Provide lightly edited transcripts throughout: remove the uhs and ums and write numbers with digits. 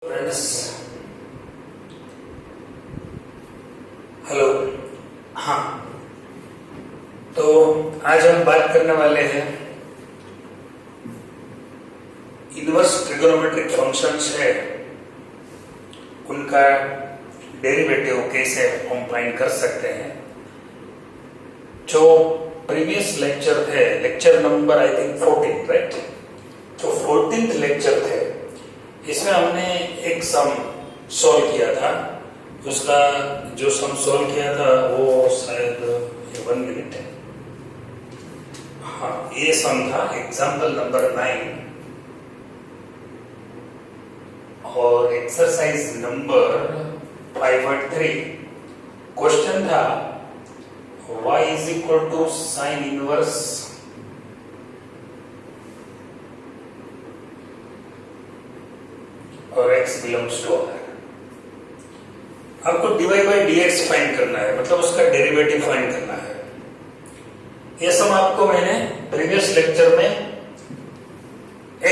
Friends, hello. हाँ, तो आज हम बात करने वाले हैं इनवर्स ट्रिगोनोमेट्रिक फंक्शंस है, उनका डेरिवेटिव कैसे हम फाइंड कर सकते हैं। जो प्रीवियस लेक्चर थे, lecture number I think 14, right? जो 14th लेक्चर थे, इसमें हमने एक सम सॉल्व किया था। उसका जो सम सॉल्व किया था वो शायद 1 मिनट है। हाँ, ये सम था एग्जाम्पल नंबर 9 और एक्सरसाइज नंबर 5.3। क्वेश्चन था y is equal to sin inverse और x belongs to r। आपको dy by dx फाइंड करना है, मतलब उसका डेरिवेटिव फाइंड करना है। यह सब आपको मैंने प्रीवियस लेक्चर में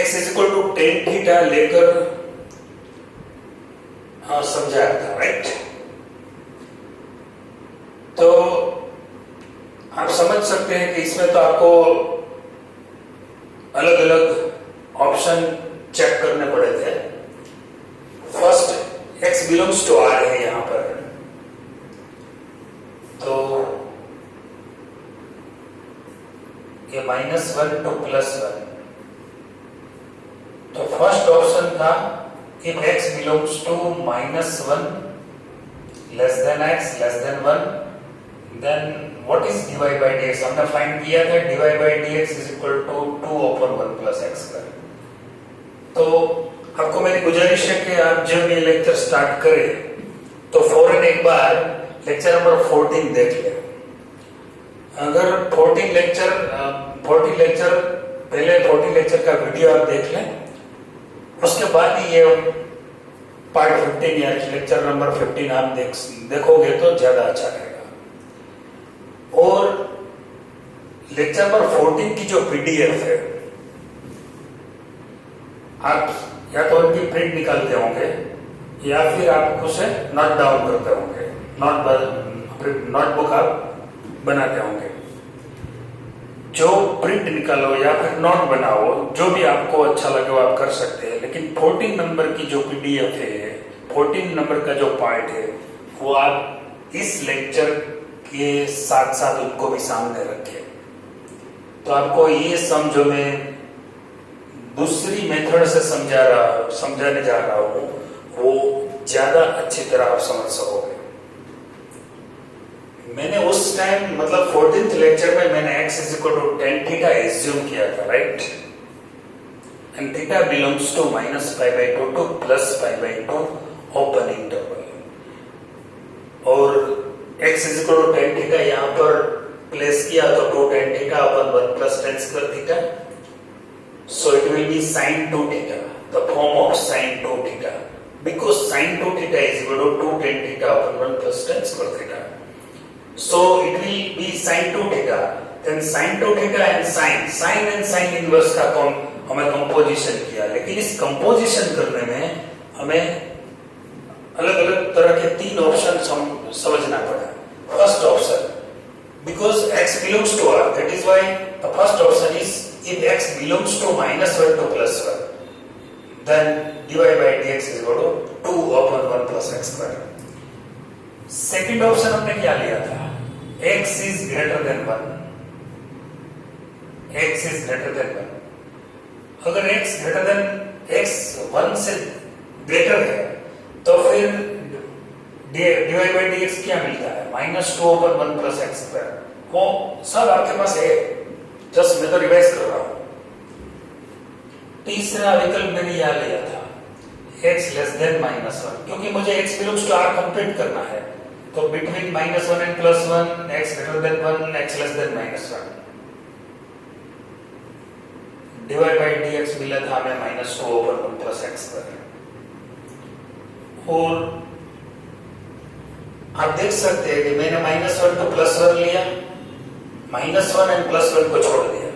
x is equal to tan theta लेकर समझाया था, राइट? तो आप समझ सकते हैं कि इसमें तो आपको अलग अलग ऑप्शन चेक करने पड़े थे। First x belongs to r है यहां पर, तो ये -1 to +1। तो फर्स्ट ऑप्शन था if x belongs to -1 less than x less than 1, then what is dy by dx? हमने फाइंड किया था dy by dx is equal to 2/1 plus x square. तो आपको मेरी गुजारिश है कि आप जब ये लेक्चर स्टार्ट करें तो फौरन एक बार लेक्चर नंबर 14 देख लें। अगर 14 लेक्चर पहले 14 लेक्चर का वीडियो आप देख लें, उसके बाद ही ये पार्ट 15 या लेक्चर नंबर 15 आप देखोगे तो ज्यादा अच्छा रहेगा। और लेक्चर नंबर 14 की जो पीडीएफ है, आप या तो उनकी प्रिंट निकालते होंगे या फिर आप उसे नोट डाउन करते होंगे, नोटबुक आप बनाते होंगे। जो प्रिंट निकालो या फिर नोट बनाओ, जो भी आपको अच्छा लगे वो आप कर सकते हैं। लेकिन 14 नंबर की जो पीडीएफ है, 14 नंबर का जो पार्ट है, वो आप इस लेक्चर के साथ साथ उनको भी सामने रखें। तो आपको ये सम जो मैं दूसरी मेथड से समझाने जा रहा हूं, वो ज्यादा अच्छी तरह आप समझ सकोगे। मैंने उस टाइम मतलब 14th लेक्चर में मैंने x is equal to tan theta assume किया था, right? And theta belongs to -π/2 to +π/2 open interval. और x is equal to tan theta यहां पर प्लेस किया तो 2 tan theta upon 1 plus tan square theta, so it will be sin 2 theta, the form of sin 2 theta, because sin 2 theta is equal to 2 tan theta upon 1 plus tan square theta, so it will be sin 2 theta। then sin 2 theta and sin inverse का हमें composition किया। लेकिन इस composition करने में हमें अलग अलग तरह के 3 ऑप्शन समझना पड़ा। First option, because x belongs to r, that is why the first option is if x belongs to -1 to +1, then dy by dx is equal to 2/1 plus x square। Second option हमने क्या लिया था? x is greater than 1, x is greater than 1। अगर x 1 से greater है तो फिर dy by dx क्या मिलता है? -2/1 plus x square। वो सब आपके पास है, जस्ट मैं तो रिवाइज कर रहा हूं। तीसरा विकल्प मैंने यह लिया था x less than -1, क्योंकि मुझे x belongs to r complete करना है। तो between -1 and +1, x greater than 1, x less than -1, dy by dx मिला था हमें -2/1 plus x square। और आप देख सकते हैं कि मैंने -1 to +1 लिया, -1 and +1 को छोड़ दिया,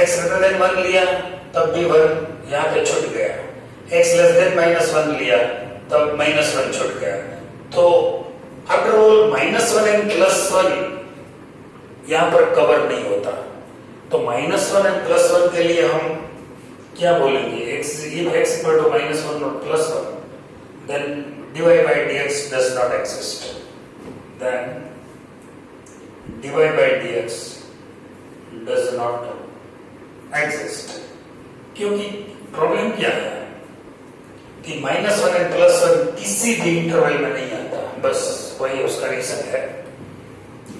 x greater than 1 लिया तब भी 1 यहाँ पे छूट गया, x लेस देन -1 लिया तब -1 छूट गया। तो आफ्टर ऑल -1 एंड +1 यहां पर कवर नहीं होता। तो -1 एंड +1 के लिए हम क्या बोलेंगे, x if x equal to -1 or +1 then dy by dx does not exist, then dy by dx does not exist। क्योंकि प्रॉब्लम क्या है कि -1 एंड +1 किसी भी इंटरवल में नहीं आता, बस वही उसका रीजन है।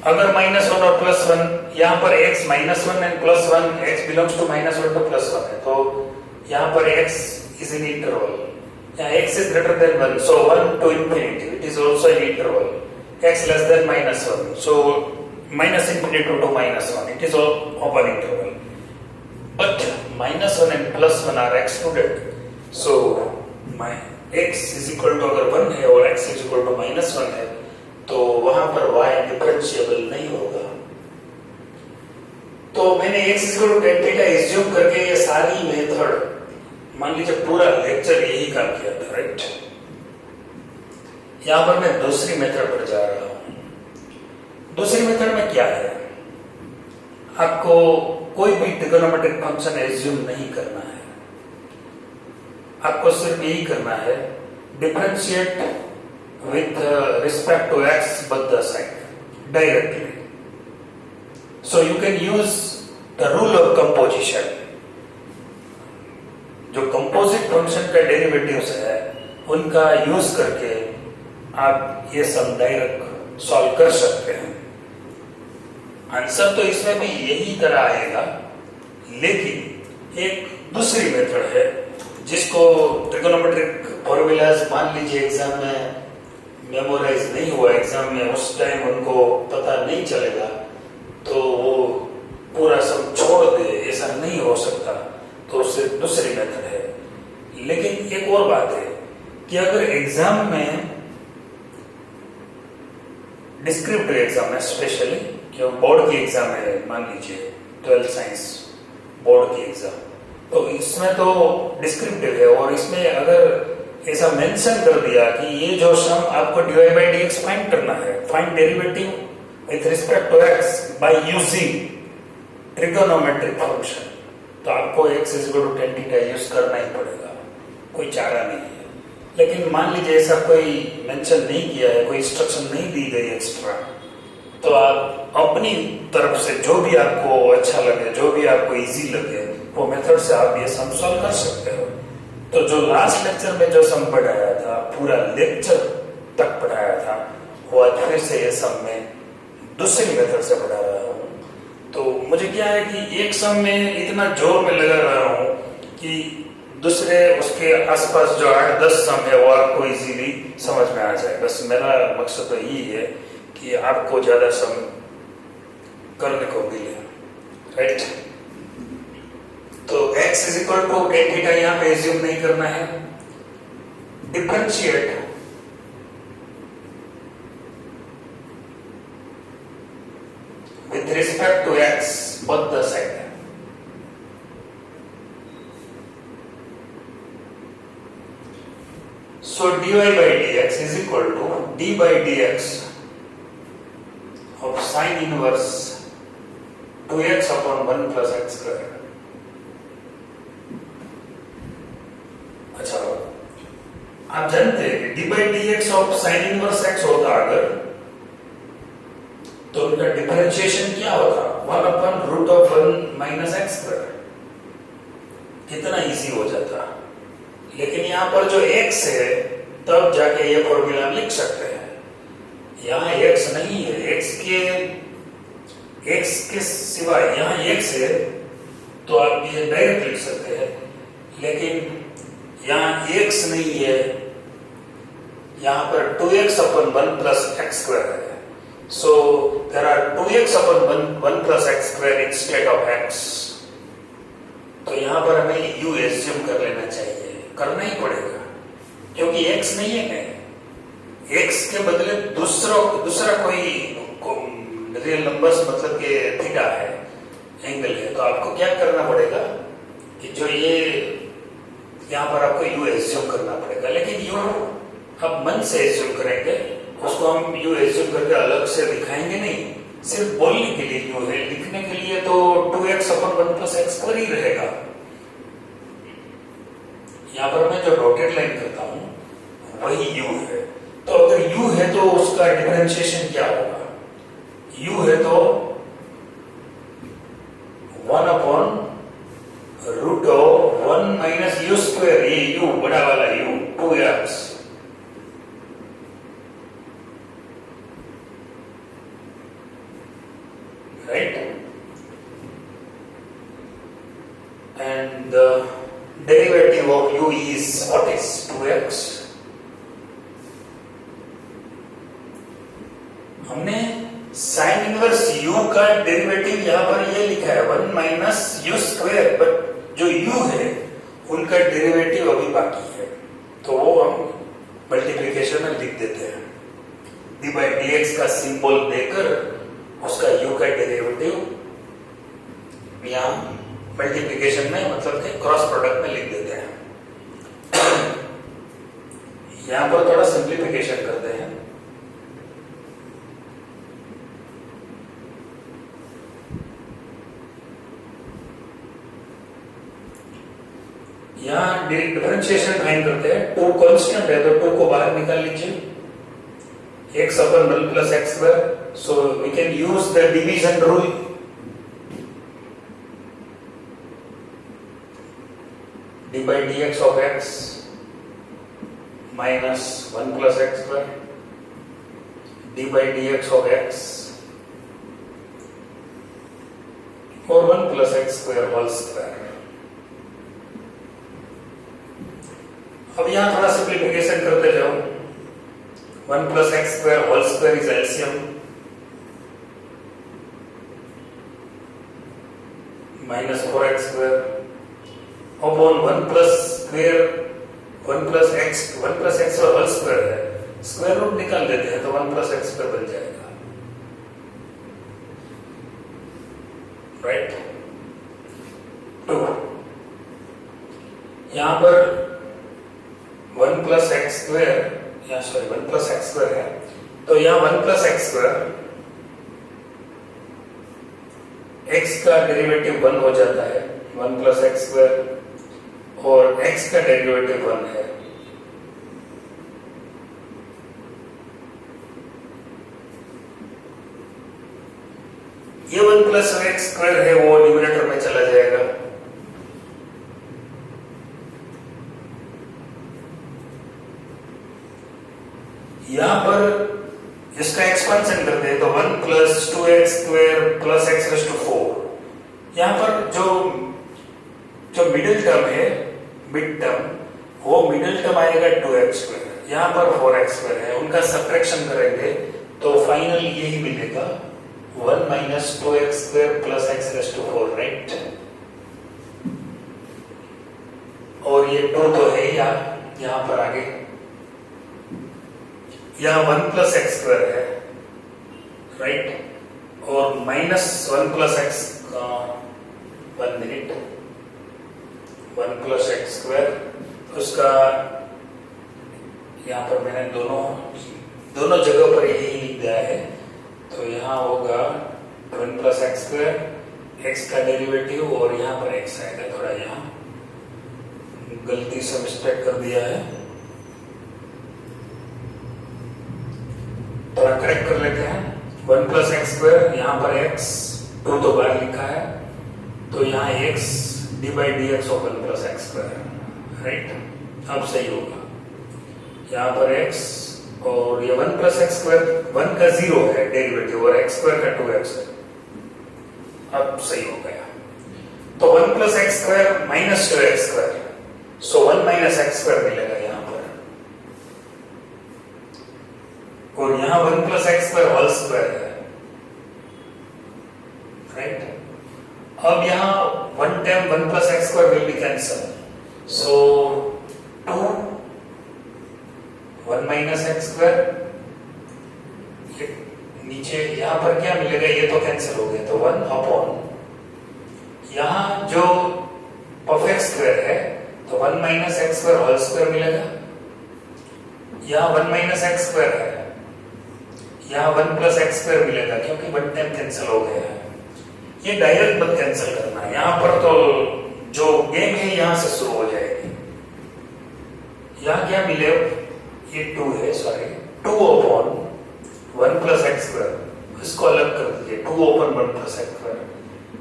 अगर -1 और +1 यहाँ पर x -1 and +1 x belongs to -1 to +1 है, तो यहाँ पर x इज इन इंटरवल, यहाँ x is greater than 1, so 1 to infinity it is also in interval, x less than -1, so -infinity to -1 it is open interval, but -1 and +1 are excluded, so my x is equal to अगर 1 है और x is equal to -1 है तो वहां पर y differentiable नहीं होगा। तो मैंने x is equal to tan theta assume करके ये सारी मेथड, मान लीजिए पूरा लेक्चर यही काम किया था, राइट। यहां पर मैं दूसरी मेथड पर जा रहा हूं। दूसरी मेथड में क्या है, आपको कोई भी ट्रिगोनोमेट्रिक फंक्शन एज्यूम नहीं करना है, आपको सिर्फ यही करना है differentiate with respect to x both the side directly, so you can use the rule of composition। जो कंपोजिट फंक्शन का डेरिवेटिव्स है उनका यूज करके आप ये सब डायरेक्ट सॉल्व कर सकते हैं। आंसर तो इसमें भी यही तरह आएगा, लेकिन एक दूसरी मेथड है जिसको ट्रिगोनोमेट्रिक फॉर्मूलाज मान लीजिए एग्जाम में मेमोराइज नहीं हुआ, एग्जाम में उस टाइम उनको पता नहीं चलेगा तो वो पूरा सब छोड़ दे, ऐसा नहीं हो सकता, तो उससे दूसरी मेथड है। लेकिन एक और बात है कि अगर एग्जाम में डिस्क्रिप्टिव एग्जाम है, स्पेशली जो बोर्ड की एग्जाम है, मान लीजिए 12th साइंस बोर्ड की एग्जाम, तो इसमें तो डिस्क्रिप्टिव है और इसमें अगर ऐसा मेंशन कर दिया कि ये जो सम आपको dy by dx फाइंड करना है, find derivative with respect to x by using trigonometric function, तो आपको x is equal to tan theta use करना ही पड़ेगा, कोई चारा नहीं है। लेकिन मान लीजिए ऐसा कोई मेंशन नहीं किया है, कोई इंस्ट्रक्शन नहीं दी गई एक्स्ट्रा, तो आप अपनी तरफ से जो भी आपको अच्छा लगे, जो भी आपको इजी लगे, वो मेथड से आप ये सम सॉल्व कर सकते हो। तो जो लास्ट लेक्चर में जो सम पढ़ाया था, पूरा लेक्चर तक पढ़ाया था, वो आज फिर से ये सम में दूसरी मेथड से पढ़ा रहा हूँ। तो मुझे क्या है कि एक सम में इतना जोर में लगा रहा हूँ कि दूसरे उसके आसपास जो 8-10 सम है वो आपको इजीली समझ में आ जाए। बस मेरा मकसद तो यही है कि आपको ज्यादा सम करने को मिले, राइट। तो x is equal to tan theta यहाँ पे एज्यूम नहीं करना है, differentiate with respect to x both the side। So dy by dx is equal to d by dx of sin inverse 2x upon 1 plus x square। अच्छा, आप जानते हैं कि d by dx of sin inverse x होता अगर, तो उनका differentiation क्या होता, 1 upon root of 1 minus x square. कितना इजी हो जाता। लेकिन यहाँ पर जो x है तब जाके ये फॉर्मूला हम लिख सकते हैं। यहाँ x नहीं है, x के सिवाय यहाँ x है, तो आप ये डायरेक्ट लिख सकते हैं। लेकिन यहाँ x नहीं है, यहाँ पर 2x upon 1 plus x square है। So there are 2x upon 1 plus x square instead of x। तो यहाँ पर हमें u एज्यूम कर लेना चाहिए, करना ही पड़ेगा, क्योंकि x नहीं है, x के बदले दूसरा कोई रियल नंबर्स मतलब कि थीटा है, एंगल है। तो आपको क्या करना पड़ेगा कि जो ये यहाँ पर आपको u एज्यूम करना पड़ेगा, लेकिन u आप मन से एज्यूम करेंगे, उसको हम u एज्यूम करके अलग से दिखाएंगे नहीं, सिर्फ बोलने के लिए u है, लिखने के लिए तो 2x अपन 1 प्लस एक्स स्क्वायर ही रहेगा। यहाँ पर मैं जो डॉटेड लाइन करता हूं वही u है, तो अगर u है तो उसका डिफरेंशिएशन क्या होगा? u है तो 1 upon root of 1 minus u square, ये u बड़ा वाला u 2x, right, and the derivative of u is what is 2x। हमने साइन इनवर्स u का डेरिवेटिव यहाँ पर ये लिखा है 1 माइनस यू स्क्वायर, बट जो u है उनका डेरिवेटिव अभी बाकी है, तो वो हम मल्टीप्लिकेशन में लिख देते हैं, d बाई dx का सिंबल देकर उसका u का डेरिवेटिव यहाँ मल्टीप्लिकेशन में मतलब के क्रॉस प्रोडक्ट में लिख देते हैं। यहाँ पर थोड़ा सिंप्लीफिकेशन करते हैं। यहाँ डिफरेंशिएशन फाइंड करते हैं, 2 कांस्टेंट है तो 2 को बाहर निकाल लीजिए, x upon 1 plus x square, so we can use the division rule. d by dx of x minus 1 plus x square, d by dx of x और 1 plus x square whole square। अब यहां थोड़ा simplification करते जाओ, 1 plus x square whole square is LCM minus 4x square upon 1 plus square 1 plus x का whole square है, square root निकाल देते हैं तो 1 प्लस एक्स स्क्वायर बन जाएगा, राइट। 2 यहां पर 1 प्लस एक्स स्क्वायर, या सॉरी 1 प्लस एक्स स्क्वायर है, तो यहां 1 प्लस एक्स स्क्वायर, एक्स का डेरिवेटिव 1 हो जाता है, 1 प्लस एक्स स्क्वायर, और x का डेरिवेटिव 1 है, ये 1 प्लस एक्स स्क्वायर है वो न्यूमरेटर में चला जाएगा, यहां पर इसका एक्सपेंशन करते हैं तो 1 plus 2x square plus x raise to 4, यहां पर जो मिडिल टर्म है, मिड टर्म, वो मिडिल टर्म आएगा 2x स्क्वायर, यहाँ पर 4x स्क्वायर है, उनका सब्ट्रैक्शन करेंगे तो फाइनल यही मिलेगा 1 minus 2x square plus x raise to 4, right. और ये 2 तो है यहाँ पर आगे, यहाँ 1 प्लस एक्स स्क्वायर है, राइट, और minus 1 plus x, 1 minute, 1 plus x square, उसका यहाँ पर मैंने दोनों जगह पर यही लिख दिया है, तो यहाँ होगा 1 प्लस एक्स स्क्वायर, एक्स का डेरिवेटिव, और यहाँ पर एक्स आएगा, थोड़ा यहाँ गलती से मिस्टेक कर दिया है, थोड़ा करेक्ट कर लेते हैं। 1 प्लस एक्स स्क्वायर, यहाँ पर एक्स 2 तो बाहर लिखा है, तो यहाँ x d by dx of 1 plus x square, right, अब सही होगा, यहाँ पर x और ये 1 plus x square, 1 का 0 है डेरिवेटिव और x square का 2x है, अब सही हो गया, तो 1 plus x square minus 2x square, so 1 minus x square मिलेगा यहाँ पर, और यहाँ 1 plus x square whole square है, राइट। अब यहाँ 1 time 1 plus x square will be cancelled, so 2 1 minus x square, नीचे यहाँ पर क्या मिलेगा, ये तो कैंसिल हो गया, तो 1 अपॉन यहाँ जो परफेक्ट स्क्वायर है तो 1 minus x square whole square मिलेगा। यहाँ 1 माइनस एक्स स्क्वायर है, यहाँ 1 प्लस एक्स स्क्वायर मिलेगा क्योंकि 1 टाइम कैंसिल हो गया है। ये डायरेक्ट बट कैंसिल करना है। यहाँ पर तो जो गेम है यहाँ से शुरू हो जाएगी। यहाँ क्या मिले, ये 2 है, sorry 2 upon 1 plus x square, इसको अलग कर दीजिए, 2 अपॉन 1 प्लस एक्स स्क्वायर।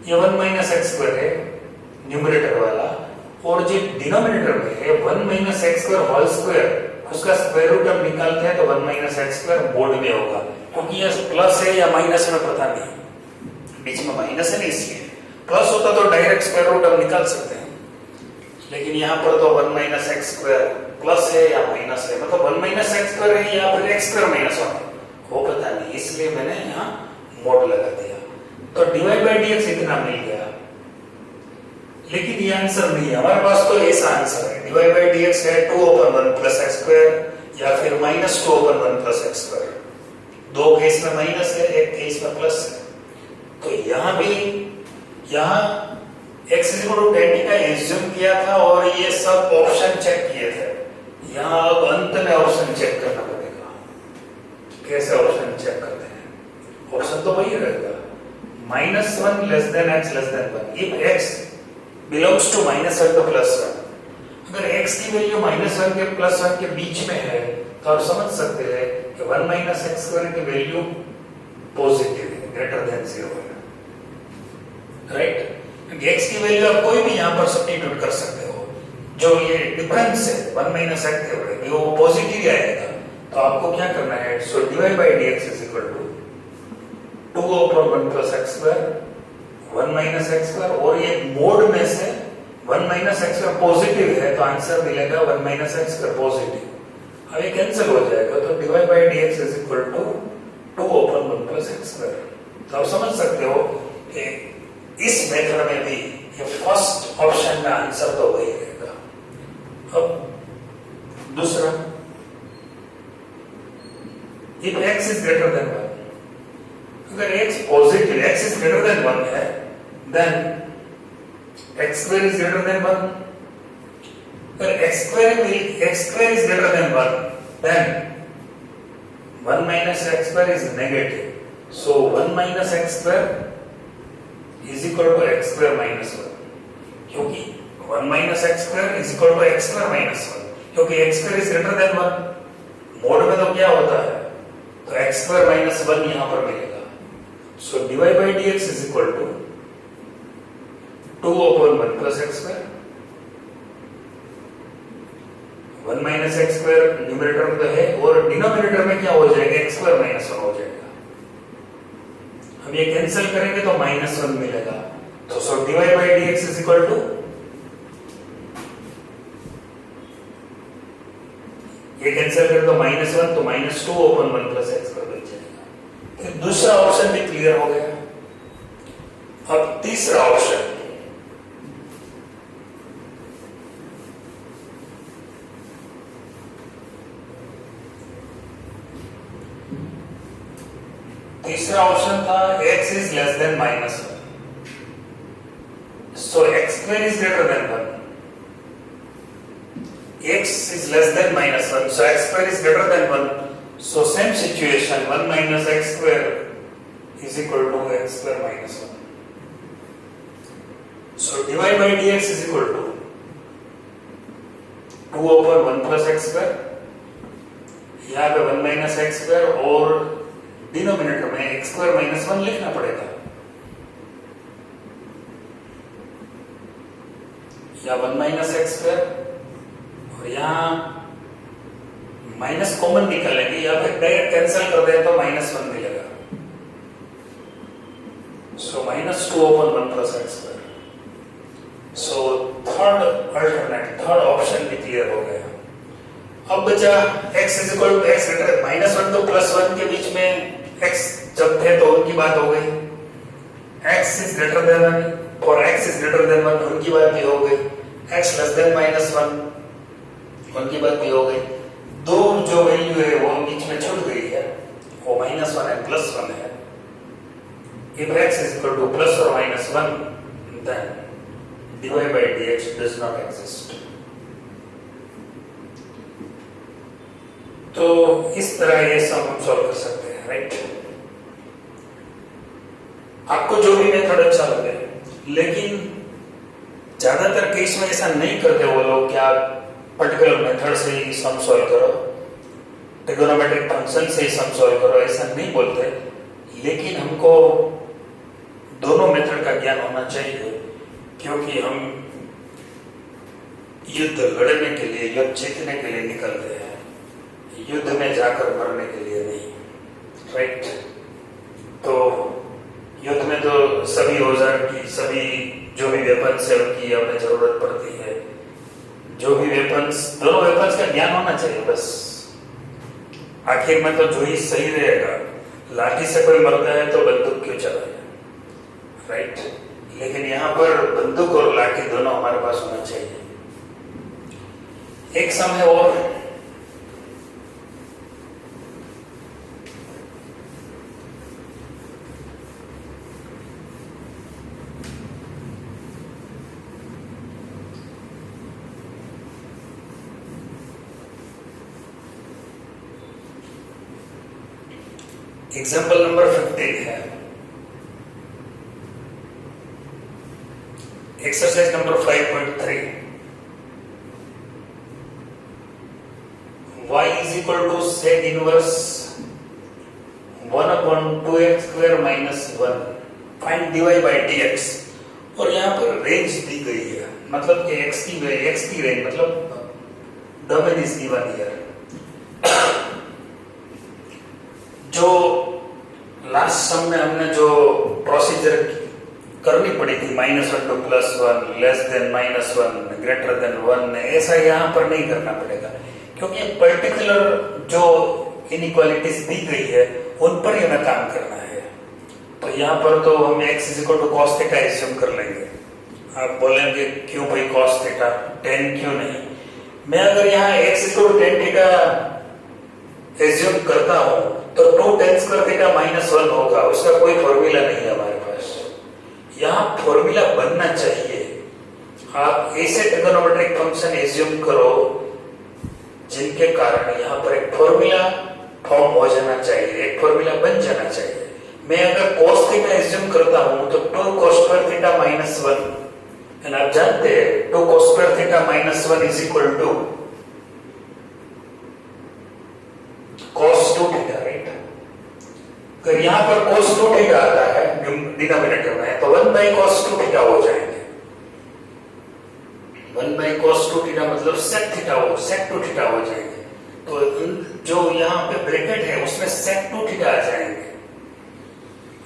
ये 1 माइनस एक्स स्क्वायर है न्यूमरेटर वाला, और जो डिनोमिनेटर में है 1 minus x square whole square, उसका स्क्वायर रूट हम निकालते हैं तो 1 माइनस एक्स स्क्वायर बोर्ड में होगा, क्योंकि ये प्लस है या माइनस में पता नहीं, बीच में माइनस है, नहीं इसलिए। प्लस होता तो डायरेक्ट स्क्वायर रूट हम निकाल सकते हैं, लेकिन यहाँ पर तो 1 माइनस एक्स स्क्वायर प्लस है या माइनस है, मतलब 1 माइनस एक्स स्क्वायर है या फिर एक्स स्क्वायर माइनस 1 वो पता नहीं, इसलिए मैंने यहाँ मोड लगा दिया। तो dy बाई dx इतना मिल गया, लेकिन ये आंसर नहीं है हमारे पास। तो ऐसा आंसर है, dy बाई dx है 2 अपॉन 1 प्लस एक्स स्क्वायर या फिर minus 2 upon 1 plus x square. दो केस में माइनस है, एक केस में प्लस है। तो यहाँ भी, यहाँ x इक्वल टू tan का एज्यूम किया था और ये सब ऑप्शन चेक किए थे। यहाँ अब अंत में ऑप्शन चेक करना पड़ेगा। कैसे ऑप्शन चेक करते हैं? ऑप्शन तो वही रहेगा, -1 less than x less than 1 if x belongs to -1 to +1। अगर x की वैल्यू -1 के +1 के बीच में है तो आप समझ सकते हैं कि 1 माइनस एक्स स्क्वायर की वैल्यू पॉजिटिव है, ग्रेटर देन 0 है, राइट। x की वैल्यू आप कोई भी यहाँ पर सब्स्टिट्यूट कर सकते हो, जो ये डिफरेंस है 1 माइनस एक्स के बड़े वो पॉजिटिव ही आएगा। तो आपको क्या करना है, सो dy by dx is equal to 2 upon 1 plus x square 1 minus x square, और ये मोड में से 1 माइनस एक्स स्क्वायर पॉजिटिव है तो आंसर मिलेगा 1 माइनस एक्स स्क्वायर पॉजिटिव। अब ये कैंसिल हो जाएगा तो dy by dx is equal to 2 upon 1 plus x square. तो आप समझ सकते हो कि इस मेथड में भी ये फर्स्ट ऑप्शन का आंसर तो वही रहेगा। अब दूसरा, if x is greater than 1, अगर x positive, x is greater than 1 है, then x square is greater than 1. अगर x square is greater than 1, then 1 minus x square is negative. So 1 minus x square is equal to x square minus 1. क्योंकि 1 minus x square is equal to x square minus 1. क्योंकि x square is greater than 1. Mode में तो क्या होता है, तो x square minus 1 यहाँ पर मिलेगा। So dy by dx is equal to 2 upon 1 plus x square। 1 minus x square numerator में तो है, और डिनोमिनेटर में क्या हो जाएगा, x square minus 1 हो जाएगा। हम ये कैंसिल करेंगे तो -1 मिलेगा। तो सो dy by dx is equal to, ये कैंसिल करें तो -1, तो -2 upon 1 plus x square बन जाएगा। फिर दूसरा ऑप्शन भी क्लियर हो गया। अब तीसरा ऑप्शन, तीसरा ऑप्शन था x is less than -1, so x square is greater than 1, x is less than -1, so x square is greater than 1, so same situation 1 minus x square is equal to x square minus 1, so dy by dx is equal to 2 upon 1 plus x square, यहाँ पे 1 minus x square और denominator में x square minus 1 लिखना पड़ेगा, या 1 minus x square और यहाँ minus common निकालेंगे या फिर डायरेक्ट कैंसिल कर दें तो -1 मिलेगा। सो -2 upon 1 plus x square। So third option भी क्लियर हो गया। अब बचा x is equal to x greater -1 to +1 के बीच में x जब थे तो उनकी बात हो गई, x is greater than 1 और x is greater than 1 उनकी बात भी हो गई, x less than -1 उनकी बात भी हो गई। दो जो वैल्यू है वो बीच में छूट गई है, वो -1 है +1 है। If x is equal to plus or -1, then dy by dx does not exist। तो इस तरह ये सम हम सॉल्व कर सकते हैं, राइट। आपको जो भी मेथड अच्छा लगे, लेकिन ज्यादातर केस में ऐसा नहीं करते वो लोग कि आप पर्टिकुलर मेथड से ही सम सॉल्व करो, ट्रिगोनोमेट्रिक फंक्शन से ही सम सॉल्व करो, ऐसा नहीं बोलते। लेकिन हमको दोनों मेथड का ज्ञान होना चाहिए, क्योंकि हम युद्ध लड़ने के लिए, युद्ध जीतने के लिए निकलते हैं, युद्ध में जाकर मरने के लिए नहीं, राइट। तो युद्ध में तो सभी औजार की, सभी जो भी वेपन्स है उनकी हमें जरूरत पड़ती है। जो भी वेपन्स, दोनों वेपन्स का ज्ञान होना चाहिए बस। आखिर में तो जो ही सही रहेगा, लाठी से कोई मरता है तो बंदूक क्यों चलाए, राइट। लेकिन यहाँ पर बंदूक और लाठी दोनों हमारे पास होना चाहिए। एक समय और एग्जाम्पल नंबर 15 है, exercise number 5.3। y is equal to sec inverse 1 upon 2x square minus 1 find dy by dx। और यहाँ पर रेंज दी गई है, मतलब कि x की रेंज, मतलब डोमेन इज गिवन हियर। जो लास्ट सम में हमने जो प्रोसीजर करनी पड़ी थी, -1 to +1, less than -1, greater than 1, ऐसा यहाँ पर नहीं करना पड़ेगा, क्योंकि पर्टिकुलर जो इनइक्वालिटीज दी गई है उन पर ही हमें काम करना है। तो यहाँ पर तो हम x = cos थीटा एज्यूम कर लेंगे। आप बोलेंगे क्यों भाई cos थीटा, tan क्यों नहीं? मैं अगर यहाँ x = tan थीटा एज्यूम करता हूं तो 2 tan स्क्वायर थीटा -1 होगा, उसका कोई फॉर्मूला नहीं है हमारे पास। यहाँ फॉर्मूला बनना चाहिए। आप ऐसे ट्रिगोनोमेट्रिक फंक्शन एज्यूम करो जिनके कारण यहाँ पर एक फॉर्मूला फॉर्म हो जाना चाहिए, एक फॉर्मूला बन जाना चाहिए। मैं अगर cos थीटा एज्यूम करता हूं तो 2 cos स्क्वायर थीटा -1, एंड आप जानते हैं 2 cos square theta -1 is equal to cos 2 theta, right. अगर यहाँ पर cos 2 थीटा आता है डिनोमिनेटर में, तो 1/cos 2 थीटा हो जाएंगे। 1/cos 2 थीटा मतलब sec 2 थीटा हो जाएंगे। तो जो यहाँ पे ब्रैकेट है उसमें sec 2 थीटा आ जाएंगे।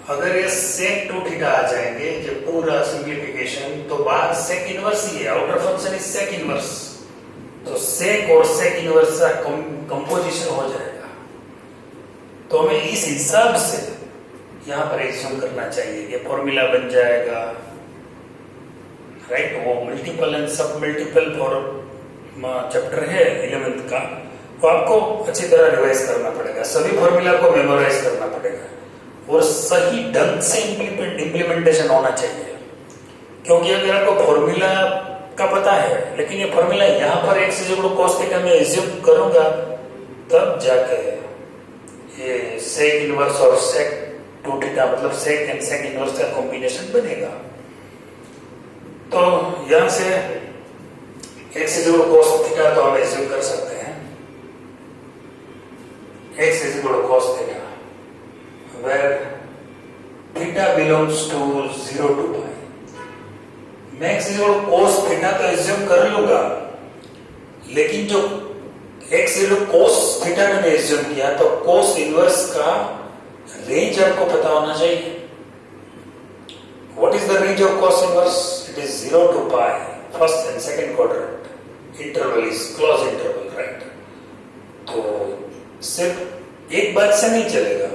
अगर ये sec 2 थीटा आ जाएंगे, जो पूरा सिंप्लीफिकेशन, तो बाद sec इनवर्स ही है, outer function is sec inverse, तो sec और sec इनवर्स का कंपोजिशन हो जाएगा। तो हमें इस हिसाब से यहाँ पर एज्यूम करना चाहिए, ये फॉर्मूला बन जाएगा, राइट। वो मल्टीपल एंड सब मल्टीपल फॉर चैप्टर है 11th का, तो आपको अच्छी तरह रिवाइज करना पड़ेगा, सभी फॉर्मूला को मेमोराइज करना पड़ेगा और सही ढंग से इम्प्लीमेंटेशन होना चाहिए। क्योंकि अगर आपको फॉर्मूला का पता है, लेकिन ये फॉर्मूला यहाँ पर x = cos थीटा में एज्यूम करूंगा, तब जाके ये sec इनवर्स और sec 2 थीटा मतलब sec एंड sec इनवर्स का कॉम्बिनेशन बनेगा। तो यहां से x = cos थीटा तो हम एज्यूम कर सकते हैं, x = cos theta where theta belongs to 0 to pi। मैं x = cos थीटा तो एज्यूम कर लूंगा, लेकिन जो x = cos थीटा मैंने एज्यूम किया, तो cos इनवर्स का रेंज आपको पता होना चाहिए। What is the range of cos inverse? It is 0 to pi, first and second quadrant. Interval is closed interval, right? तो सिर्फ एक बात से नहीं चलेगा,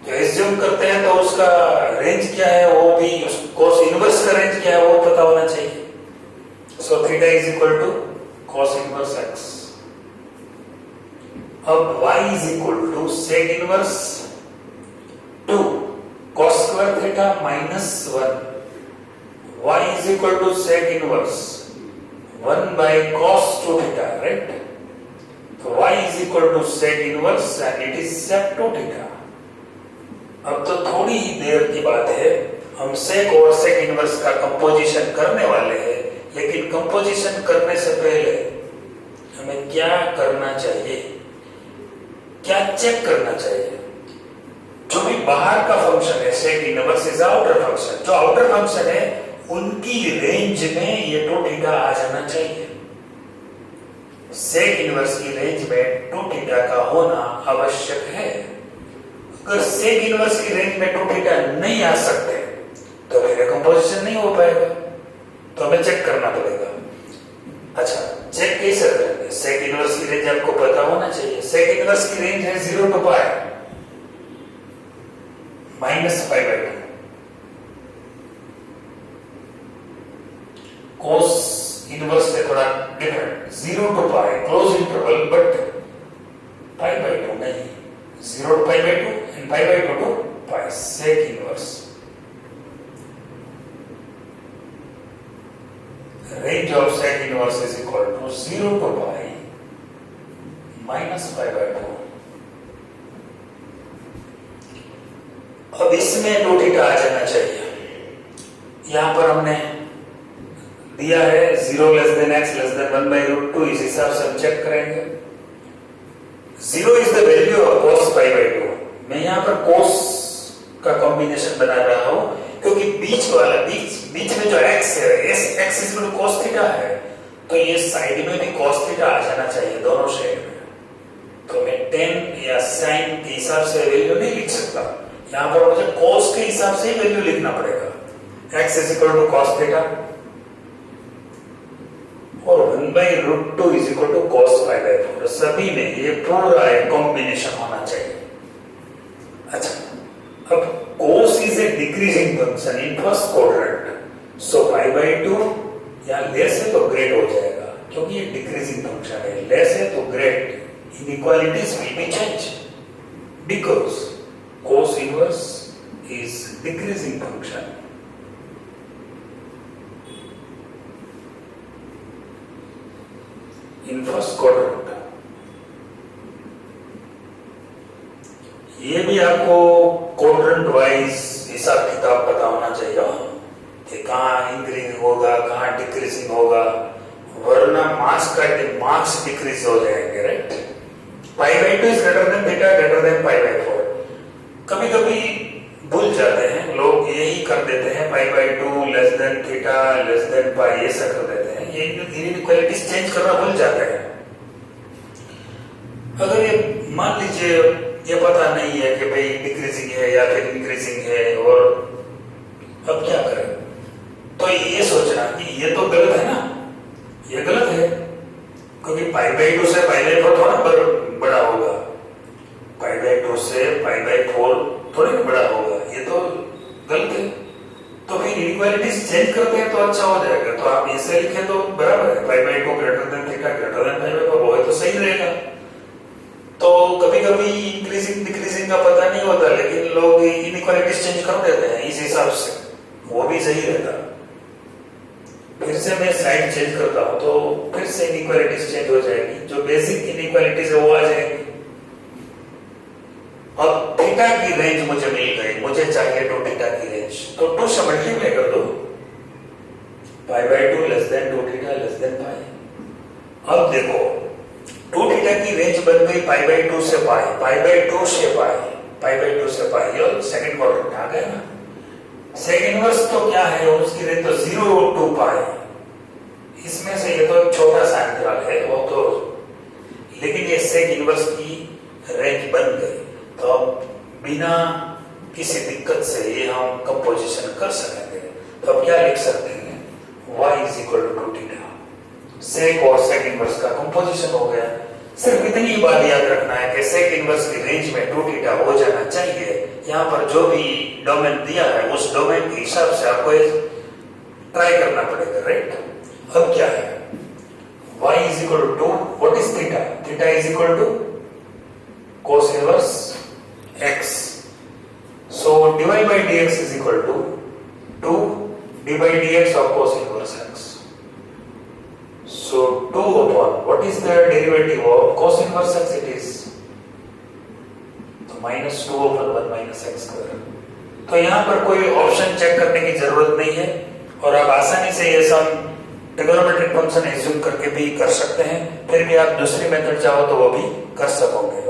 जो एज्यूम करते हैं तो उसका रेंज क्या है, वो भी cos इनवर्स का रेंज क्या है वो पता होना चाहिए। So theta is equal to cos inverse x। अब y is equal to sec inverse 2 cos square theta -1, y is equal to sec inverse 1/cos 2 theta, right? तो y is equal to sec inverse and it is sec 2 theta. अब तो थोड़ी ही देर की बात है, हम sec और sec inverse का कंपोजिशन करने वाले हैं, लेकिन कंपोजिशन करने से पहले हमें क्या करना चाहिए, क्या चेक करना चाहिए? जो भी बाहर का फंक्शन है sec inverse is outer function, जो आउटर फंक्शन है उनकी रेंज में ये 2 थीटा आ जाना चाहिए। सेक इनवर्स की रेंज में 2 थीटा का होना आवश्यक है। अगर सेक इनवर्स की रेंज में 2 थीटा नहीं आ सकते तो फिर कंपोजिशन नहीं हो पाएगा, तो हमें चेक करना पड़ेगा। अच्छा, चेक कैसे करेंगे? सेक इनवर्स की रेंज आपको पता होना चाहिए। सेक इनवर्स की रेंज है 0 to pi minus pi by 2। Cos inverse से थोड़ा different, 0 to pi close interval, but pi by 2 नहीं, 0 to pi by 2 and pi by 2 to pi. Sec inverse range of sec inverse is equal to 0 to pi minus pi by 2। अब इसमें 2 theta आ जाना चाहिए। यहां पर हमने दिया है 0 less than x less than 1 by root 2, इस हिसाब से हम चेक करेंगे। 0 is the value of cos pi by 2। मैं यहां पर cos का कॉम्बिनेशन बना रहा हूं क्योंकि बीच में जो x है, x is equal to cos theta है, तो ये साइड में भी cos थीटा आ जाना चाहिए दोनों साइड में। तो मैं tan या sin के हिसाब से वैल्यू नहीं लिख सकता, यहां पर मुझे cos के हिसाब से ही वैल्यू लिखना पड़ेगा। x is equal to cos theta और 1 by root 2 is equal to cos pi by 4। सभी में ये पूरा एक कॉम्बिनेशन होना चाहिए। अच्छा, अब cos is a decreasing function in first quadrant, so pi by 2 यहां लेस है तो ग्रेट हो जाएगा, क्योंकि ये डिक्रीजिंग फंक्शन है, लेस है तो great. Inequalities will be change because cos inverse is decreasing function. In first quadrant ये भी आपको क्वाड्रेंट वाइज हिसाब किताब पता होना चाहिए कि कहाँ इंक्रीजिंग होगा, कहाँ डिक्रीजिंग होगा, वरना मार्क्स डिक्रीज हो जाएंगे, right? Pi by 2 is greater then theta greater than pi by 4। कभी कभी भूल जाते हैं लोग, यही कर देते हैं, pi by 2 less than theta less than pi, ऐसा कर देते हैं। ये इनइक्वालिटीज चेंज करना भूल जाते हैं। अगर ये मान लीजिए ये पता नहीं है कि भाई डिक्रीजिंग है या फिर इंक्रीजिंग है, और अब क्या करें? तो ये सोचना कि ये तो गलत है ना, ये गलत है, क्योंकि पाई बाई 2 से पाई बाई 4 थोड़ा बड़ा होगा, पाई बाई 2 से पाई बाई 4 थोड़ी बड़ा होगा, ये तो गलत है। तो फिर इनइक्वालिटीज चेंज करते हैं तो अच्छा हो जाएगा। तो आप ऐसे लिखें तो बराबर है, पाई by 2 greater than theta greater than pi by 4, वो तो सही रहेगा। तो कभी कभी इंक्रीजिंग डिक्रीजिंग का पता नहीं होता, लेकिन लोग इनइक्वालिटीज चेंज कर देते हैं इस हिसाब से, वो भी सही रहता। फिर से मैं साइड चेंज करता हूं तो फिर से इनइक्वालिटीज चेंज हो जाएगी, जो बेसिक इनइक्वालिटीज है वो आ जाएगी। अब थीटा की रेंज मुझे मिल गई, मुझे चाहिए 2 थीटा की रेंज, तो 2 से मल्टीप्लाई कर दो, pi by 2 less than 2 theta less than pi. अब देखो 2 थीटा की रेंज बन गई पाई बाई 2 से पाई, पाई बाई 2 से पाई, पाई बाई 2 से पाई, ये सेकंड क्वाड्रेंट आ गया ना। सेक इनवर्स तो क्या है, उसकी रेंज तो 0 to पाई, इसमें से ये तो एक छोटा सा अंतराल है वो तो, लेकिन ये सेक इनवर्स की रेंज बन गई, तो अब बिना किसी दिक्कत से ये हम कंपोजिशन कर सकेंगे। तो अब क्या लिख सकते हैं, y is equal to 2 theta, sec और सेक इनवर्स का कंपोजिशन हो गया। सिर्फ इतनी बात याद रखना है कि सेक इनवर्स की रेंज में 2 थीटा हो जाना चाहिए। यहाँ पर जो भी डोमेन दिया है उस डोमेन के हिसाब से आपको ट्राई करना पड़ेगा, राइट? अब क्या है, y is equal to 2, what is theta? Theta is equal to cos inverse x, so dy by dx is equal to 2 d by dx of cos inverse x. So 2 upon, what is the derivative of cos inverse x it is तो -2/1 - x²। तो यहाँ पर कोई option check करने की जरूरत नहीं है और आप आसानी से ये सम ट्रिग्नोमेट्रिक फंक्शन एज्यूम करके भी कर सकते हैं। फिर भी आप दूसरी मेथड चाहो तो वो भी कर सकोगे।